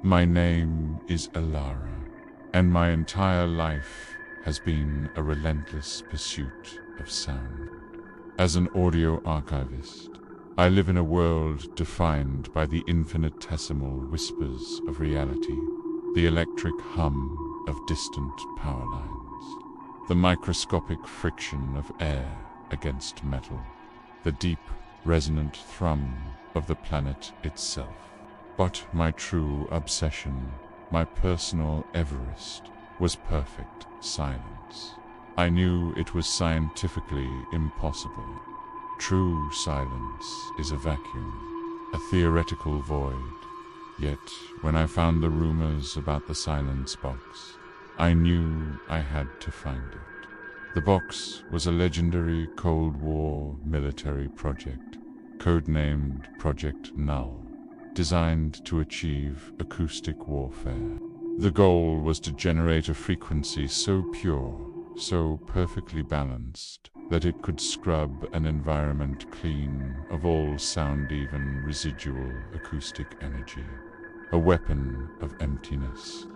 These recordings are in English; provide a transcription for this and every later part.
My name is Elara, and my entire life has been a relentless pursuit of sound. As an audio archivist, I live in a world defined by the infinitesimal whispers of reality, the electric hum of distant power lines, the microscopic friction of air against metal, the deep, resonant thrum of the planet itself. But my true obsession, my personal Everest, was perfect silence. I knew it was scientifically impossible. True silence is a vacuum, a theoretical void. Yet, when I found the rumors about the silence box, I knew I had to find it. The box was a legendary Cold War military project, codenamed Project Null, designed to achieve acoustic warfare. The goal was to generate a frequency so pure, so perfectly balanced, that it could scrub an environment clean of all sound-even residual acoustic energy, a weapon of emptiness.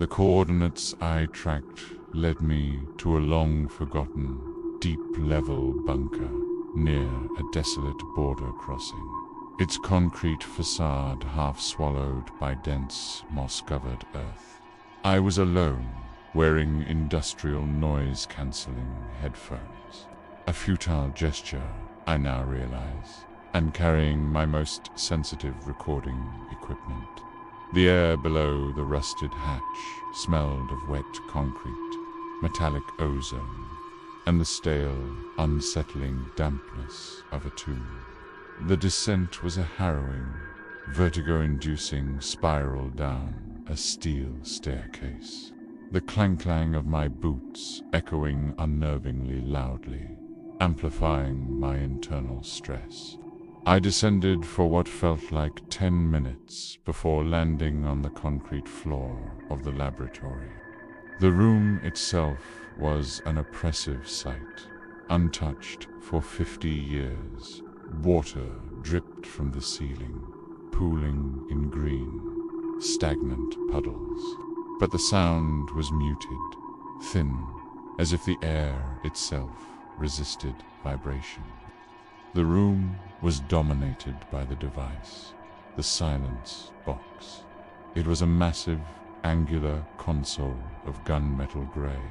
The coordinates I tracked led me to a long-forgotten, deep-level bunker near a desolate border crossing, its concrete facade half swallowed by dense, moss-covered earth. I was alone, wearing industrial noise-cancelling headphones, a futile gesture, I now realize, and carrying my most sensitive recording equipment. The air below the rusted hatch smelled of wet concrete, metallic ozone, and the stale, unsettling dampness of a tomb. The descent was a harrowing, vertigo-inducing spiral down a steel staircase, the clang-clang of my boots echoing unnervingly loudly, amplifying my internal stress. I descended for what felt like 10 minutes before landing on the concrete floor of the laboratory. The room itself was an oppressive sight, untouched for 50 years. Water dripped from the ceiling, pooling in green, stagnant puddles. But the sound was muted, thin, as if the air itself resisted vibration. The room was dominated by the device, the silence box. It was a massive, angular console of gunmetal gray,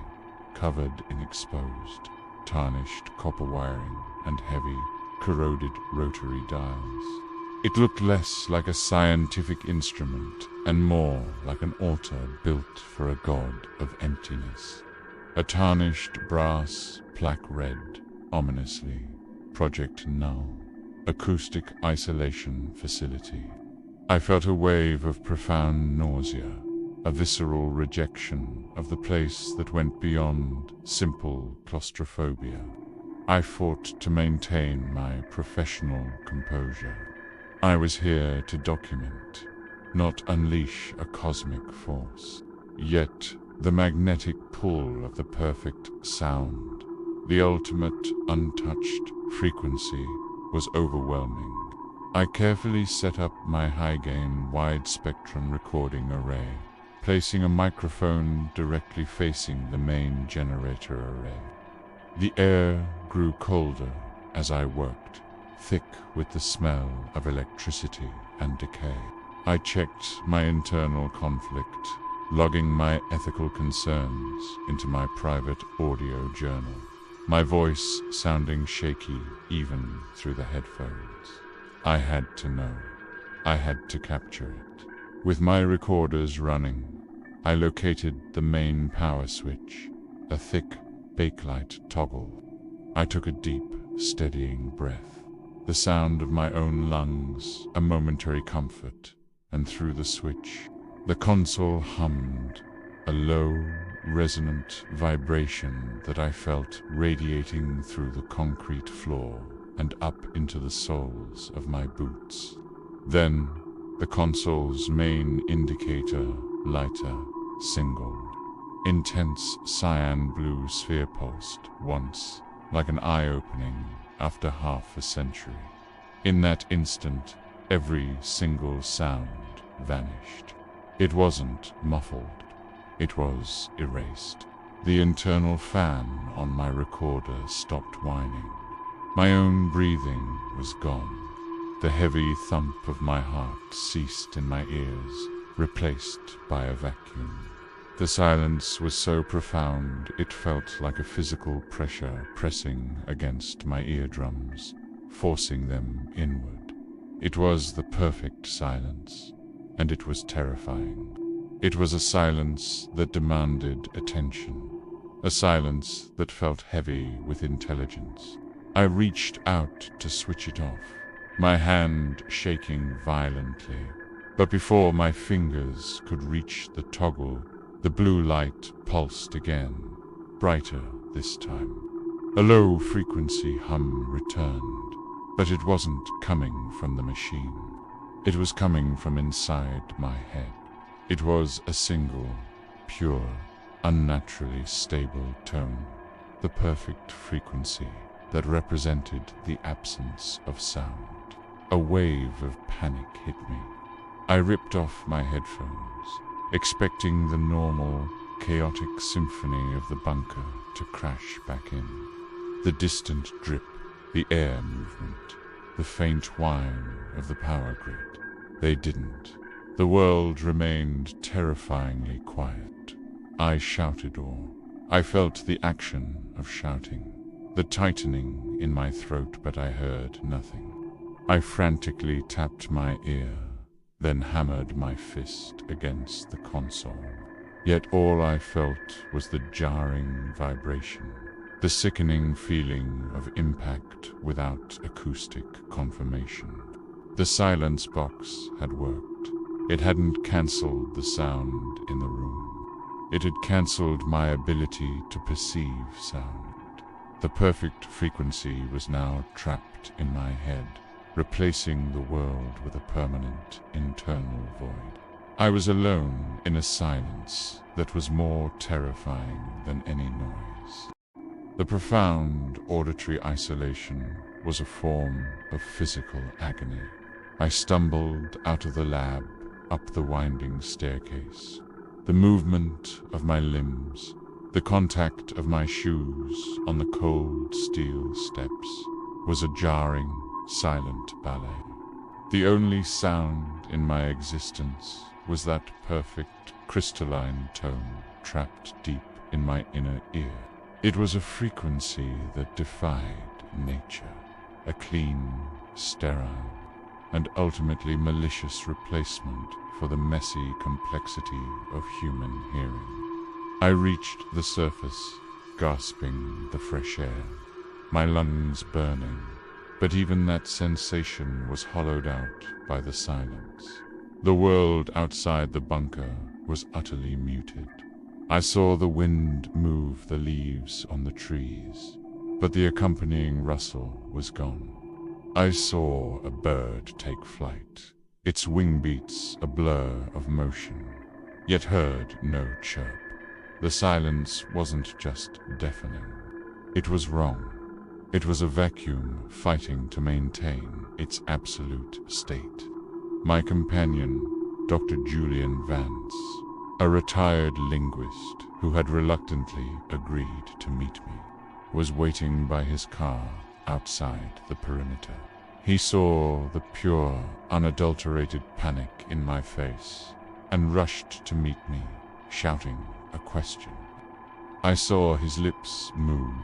covered in exposed, tarnished copper wiring and heavy, corroded rotary dials. It looked less like a scientific instrument and more like an altar built for a god of emptiness. A tarnished brass plaque read, ominously, Project Null, Acoustic Isolation Facility. I felt a wave of profound nausea, a visceral rejection of the place that went beyond simple claustrophobia. I fought to maintain my professional composure. I was here to document, not unleash a cosmic force. Yet the magnetic pull of the perfect sound, the ultimate untouched frequency, was overwhelming. I carefully set up my high-gain wide-spectrum recording array, placing a microphone directly facing the main generator array. The air grew colder as I worked, thick with the smell of electricity and decay. I checked my internal conflict, logging my ethical concerns into my private audio journal, my voice sounding shaky even through the headphones. I had to know. I had to capture it. With my recorders running, I located the main power switch, a thick bakelite toggle. I took a deep, steadying breath, the sound of my own lungs a momentary comfort, and through the switch, the console hummed, a low, resonant vibration that I felt radiating through the concrete floor and up into the soles of my boots. Then, the console's main indicator, lighter, singled. Intense cyan blue sphere pulsed once, like an eye-opening after half a century. In that instant, every single sound vanished. It wasn't muffled. It was erased. The internal fan on my recorder stopped whining. My own breathing was gone. The heavy thump of my heart ceased in my ears, replaced by a vacuum. The silence was so profound it felt like a physical pressure pressing against my eardrums, forcing them inward. It was the perfect silence, and it was terrifying. It was a silence that demanded attention, a silence that felt heavy with intelligence. I reached out to switch it off, my hand shaking violently, but before my fingers could reach the toggle, the blue light pulsed again, brighter this time. A low-frequency hum returned, but it wasn't coming from the machine. It was coming from inside my head. It was a single, pure, unnaturally stable tone, the perfect frequency that represented the absence of sound. A wave of panic hit me. I ripped off my headphones, expecting the normal, chaotic symphony of the bunker to crash back in. The distant drip, the air movement, the faint whine of the power grid. They didn't. The world remained terrifyingly quiet. I shouted or I felt the action of shouting, the tightening in my throat, but I heard nothing. I frantically tapped my ear, then hammered my fist against the console. Yet all I felt was the jarring vibration, the sickening feeling of impact without acoustic confirmation. The silence box had worked. It hadn't cancelled the sound in the room. It had cancelled my ability to perceive sound. The perfect frequency was now trapped in my head, replacing the world with a permanent internal void. I was alone in a silence that was more terrifying than any noise. The profound auditory isolation was a form of physical agony. I stumbled out of the lab, up the winding staircase. The movement of my limbs, the contact of my shoes on the cold steel steps, was a jarring, silent ballet. The only sound in my existence was that perfect crystalline tone trapped deep in my inner ear. It was a frequency that defied nature, a clean, sterile, and ultimately malicious replacement for the messy complexity of human hearing. I reached the surface, gasping the fresh air, my lungs burning, but even that sensation was hollowed out by the silence. The world outside the bunker was utterly muted. I saw the wind move the leaves on the trees, but the accompanying rustle was gone. I saw a bird take flight, its wing beats a blur of motion, yet heard no chirp. The silence wasn't just deafening. It was wrong. It was a vacuum fighting to maintain its absolute state. My companion, Dr. Julian Vance, a retired linguist who had reluctantly agreed to meet me, was waiting by his car outside the perimeter. He saw the pure, unadulterated panic in my face and rushed to meet me, shouting a question. I saw his lips move,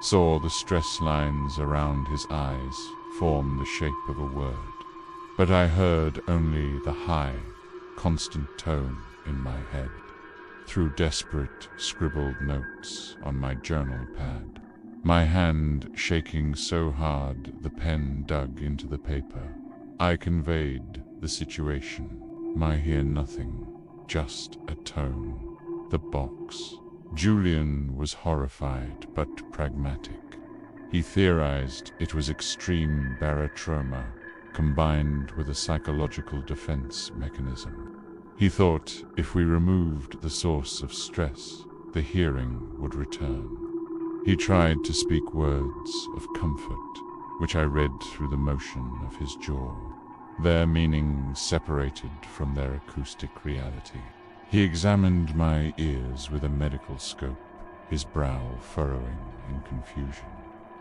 saw the stress lines around his eyes form the shape of a word, but I heard only the high, constant tone in my head, through desperate, scribbled notes on my journal pad. My hand shaking so hard the pen dug into the paper. I conveyed the situation. I hear nothing, just a tone. The box. Julian was horrified but pragmatic. He theorized it was extreme barotrauma combined with a psychological defense mechanism. He thought if we removed the source of stress, the hearing would return. He tried to speak words of comfort, which I read through the motion of his jaw. their meaning separated from their acoustic reality. He examined my ears with a medical scope, his brow furrowing in confusion.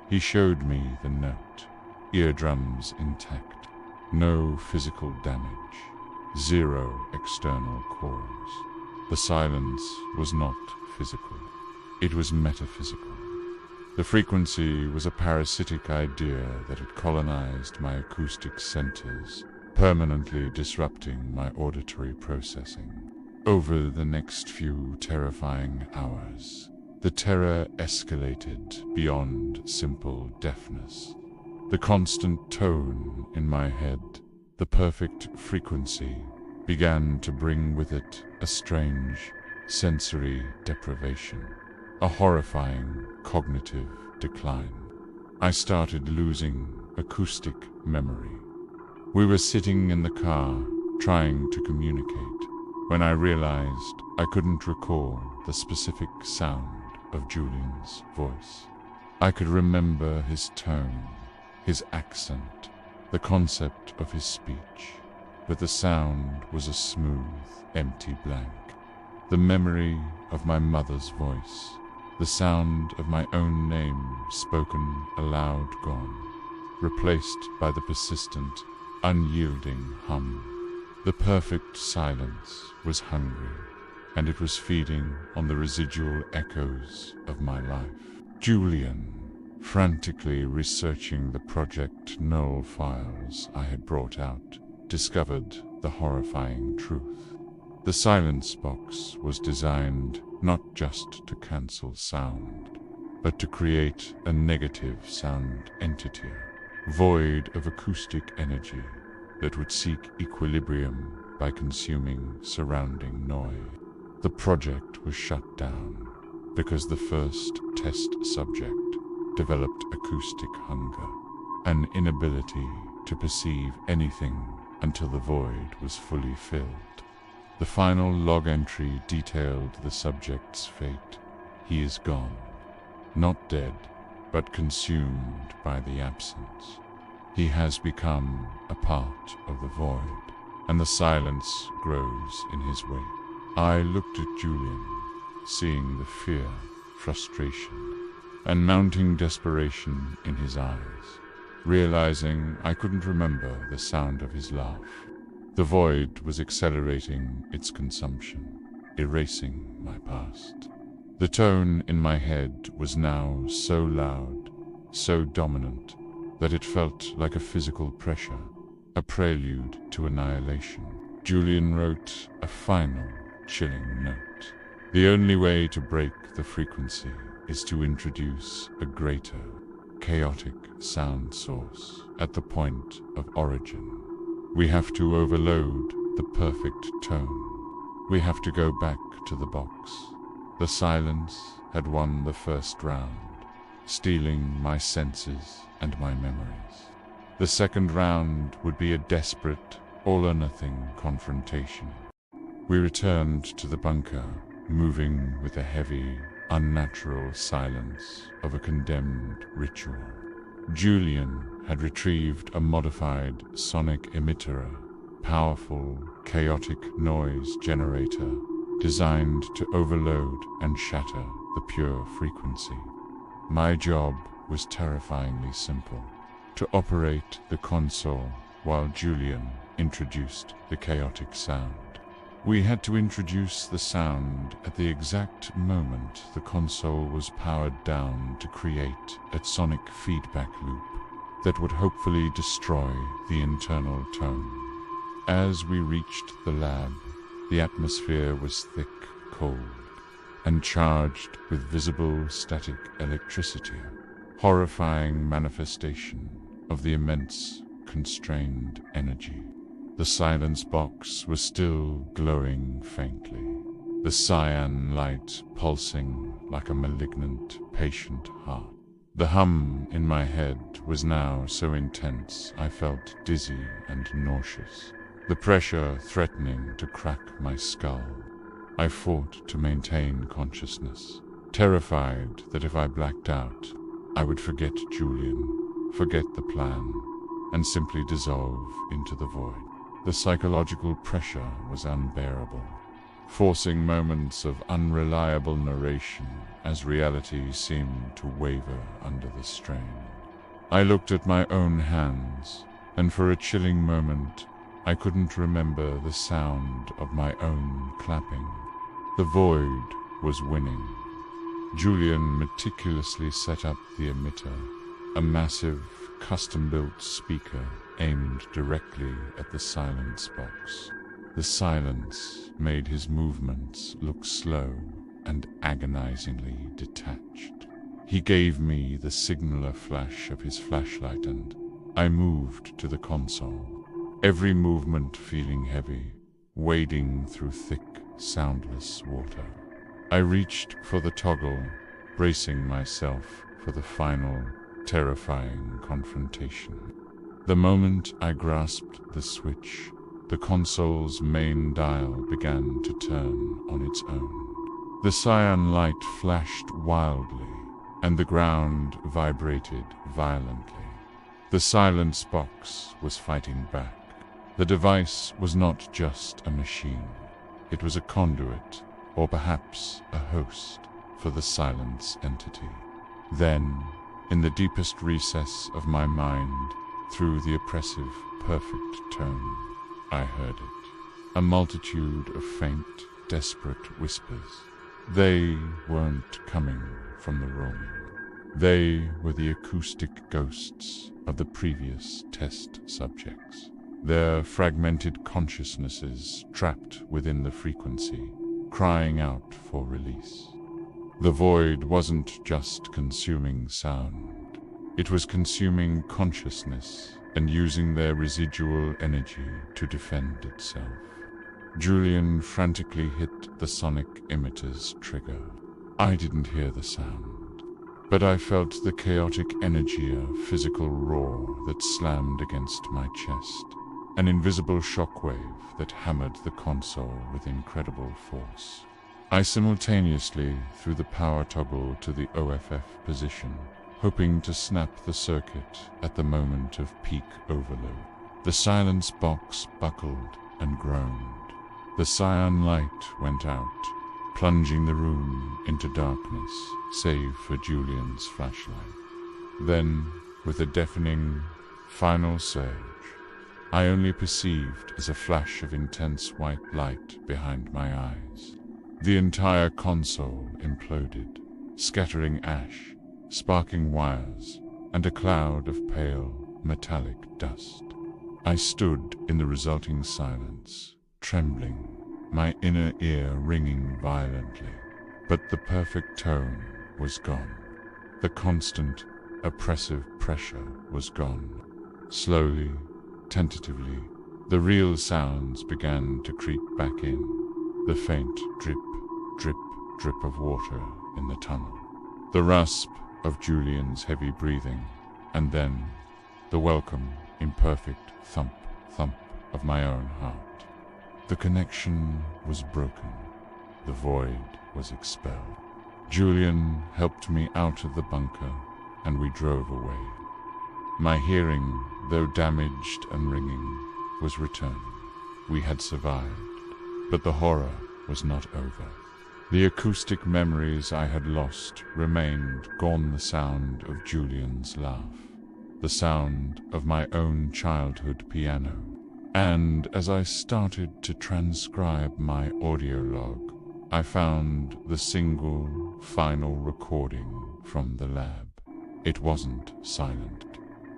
He showed me the note, eardrums intact, no physical damage, 0 external cause. The silence was not physical, it was metaphysical. The frequency was a parasitic idea that had colonized my acoustic centers, permanently disrupting my auditory processing. Over the next few terrifying hours, the terror escalated beyond simple deafness. The constant tone in my head, the perfect frequency, began to bring with it a strange sensory deprivation, a horrifying cognitive decline. I started losing acoustic memory. We were sitting in the car, trying to communicate, when I realized I couldn't recall the specific sound of Julian's voice. I could remember his tone, his accent, the concept of his speech, but the sound was a smooth, empty blank. The memory of my mother's voice, the sound of my own name spoken aloud gone, replaced by the persistent, unyielding hum. The perfect silence was hungry, and it was feeding on the residual echoes of my life. Julian, frantically researching the Project Null files I had brought out, discovered the horrifying truth. The silence box was designed not just to cancel sound, but to create a negative sound entity, void of acoustic energy, that would seek equilibrium by consuming surrounding noise. The project was shut down because the first test subject developed acoustic hunger, an inability to perceive anything until the void was fully filled. The final log entry detailed the subject's fate. He is gone, not dead, but consumed by the absence. He has become a part of the void, and the silence grows in his wake. I looked at Julian, seeing the fear, frustration, and mounting desperation in his eyes, realizing I couldn't remember the sound of his laugh. The void was accelerating its consumption, erasing my past. The tone in my head was now so loud, so dominant, that it felt like a physical pressure, a prelude to annihilation. Julian wrote a final, chilling note. The only way to break the frequency is to introduce a greater, chaotic sound source at the point of origin. We have to overload the perfect tone. We have to go back to the box. The silence had won the first round, stealing my senses and my memories. The second round would be a desperate, all-or-nothing confrontation. We returned to the bunker, moving with the heavy, unnatural silence of a condemned ritual. Julian had retrieved a modified sonic emitter, powerful, chaotic noise generator designed to overload and shatter the pure frequency. My job was terrifyingly simple: to operate the console while Julian introduced the chaotic sound. We had to introduce the sound at the exact moment the console was powered down to create a sonic feedback loop that would hopefully destroy the internal tone. As we reached the lab, the atmosphere was thick, cold, and charged with visible static electricity, horrifying manifestation of the immense, constrained energy. The silence box was still glowing faintly, the cyan light pulsing like a malignant, patient heart. The hum in my head was now so intense I felt dizzy and nauseous, the pressure threatening to crack my skull. I fought to maintain consciousness, terrified that if I blacked out, I would forget Julian, forget the plan, and simply dissolve into the void. The psychological pressure was unbearable, forcing moments of unreliable narration as reality seemed to waver under the strain. I looked at my own hands, and for a chilling moment, I couldn't remember the sound of my own clapping. The void was winning. Julian meticulously set up the emitter, a massive, custom-built speaker aimed directly at the silence box. The silence made his movements look slow and agonizingly detached. He gave me the signaler flash of his flashlight, and I moved to the console, every movement feeling heavy, wading through thick, soundless water. I reached for the toggle, bracing myself for the final, terrifying confrontation. The moment I grasped the switch, the console's main dial began to turn on its own. The cyan light flashed wildly, and the ground vibrated violently. The silence box was fighting back. The device was not just a machine. It was a conduit, or perhaps a host, for the silence entity. Then, in the deepest recess of my mind, through the oppressive, perfect tone, I heard it. A multitude of faint, desperate whispers. They weren't coming from the room. They were the acoustic ghosts of the previous test subjects, their fragmented consciousnesses trapped within the frequency, crying out for release. The void wasn't just consuming sound. It was consuming consciousness and using their residual energy to defend itself. Julian frantically hit the sonic emitter's trigger. I didn't hear the sound, but I felt the chaotic energy, a physical roar that slammed against my chest, an invisible shockwave that hammered the console with incredible force. I simultaneously threw the power toggle to the OFF position, hoping to snap the circuit at the moment of peak overload. The silence box buckled and groaned. The cyan light went out, plunging the room into darkness, save for Julian's flashlight. Then, with a deafening, final surge, I only perceived as a flash of intense white light behind my eyes. The entire console imploded, scattering ash, sparking wires, and a cloud of pale, metallic dust. I stood in the resulting silence, trembling, my inner ear ringing violently. But the perfect tone was gone. The constant, oppressive pressure was gone. Slowly, tentatively, the real sounds began to creep back in. The faint drip, drip, drip of water in the tunnel. The rasp of Julian's heavy breathing, and then the welcome, imperfect thump, thump of my own heart. The connection was broken. The void was expelled. Julian helped me out of the bunker, and we drove away. My hearing, though damaged and ringing, was returning. We had survived, but the horror was not over. The acoustic memories I had lost remained, gone the sound of Julian's laugh, the sound of my own childhood piano. And as I started to transcribe my audio log, I found the single, final recording from the lab. It wasn't silent.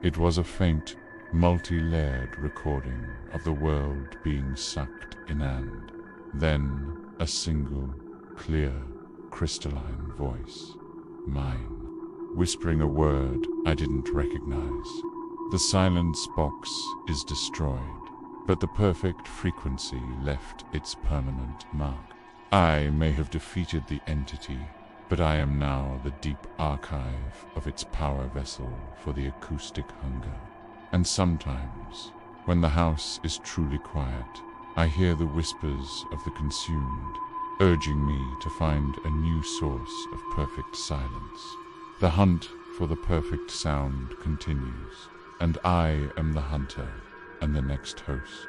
It was a faint, multi-layered recording of the world being sucked in, and then a single, clear, crystalline voice, mine, whispering a word I didn't recognize. The silence box is destroyed, but the perfect frequency left its permanent mark. I may have defeated the entity, but I am now the deep archive of its power vessel for the acoustic hunger. And sometimes, when the house is truly quiet, I hear the whispers of the consumed, urging me to find a new source of perfect silence. The hunt for the perfect sound continues, and I am the hunter and the next host.